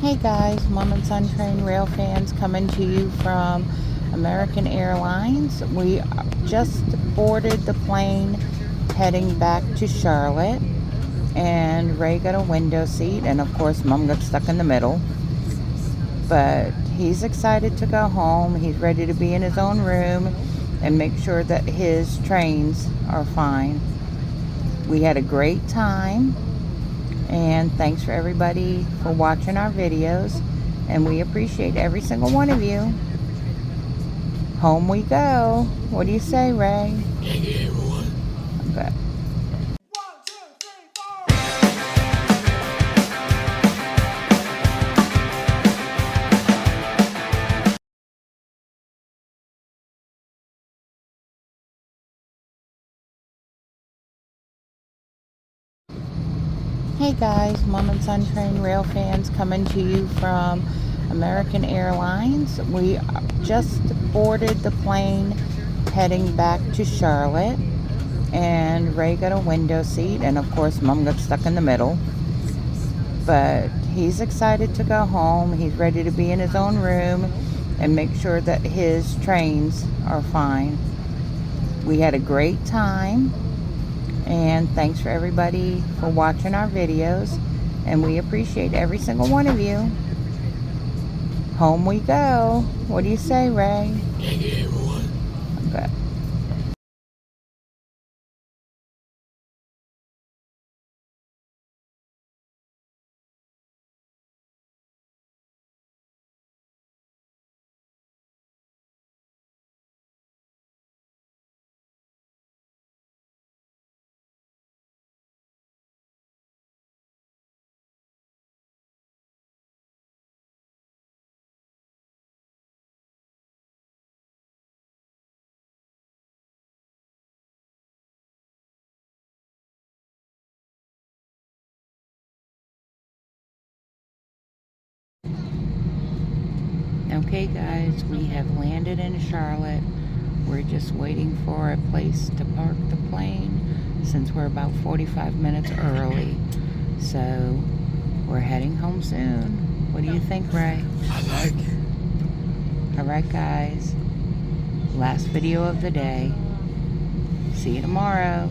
Hey guys, Mom and Son Train Rail fans coming to you from American Airlines. We just boarded the plane heading back to Charlotte, and Ray got a window seat, and of course Mom got stuck in the middle. But he's excited to go home. He's ready to be in his own room and make sure that his trains are fine. We had a great time. And thanks for everybody for watching our videos. And we appreciate every single one of you. Home we go. What do you say, Ray? Thank you, everyone. Okay. Hey guys, Mom and Son Train Rail fans coming to you from American Airlines. We just boarded the plane heading back to Charlotte, and Ray got a window seat, and of course Mom got stuck in the middle. But he's excited to go home. He's ready to be in his own room and make sure that his trains are fine. We had a great time. And thanks for everybody for watching our videos. And we appreciate every single one of you. Home we go. What do you say, Ray? Thank you, everyone. Okay. Okay guys, we have landed in Charlotte. We're just waiting for a place to park the plane since we're about 45 minutes early. So we're heading home soon. What do you think, Ray? I like it. Alright guys, last video of the day. See you tomorrow.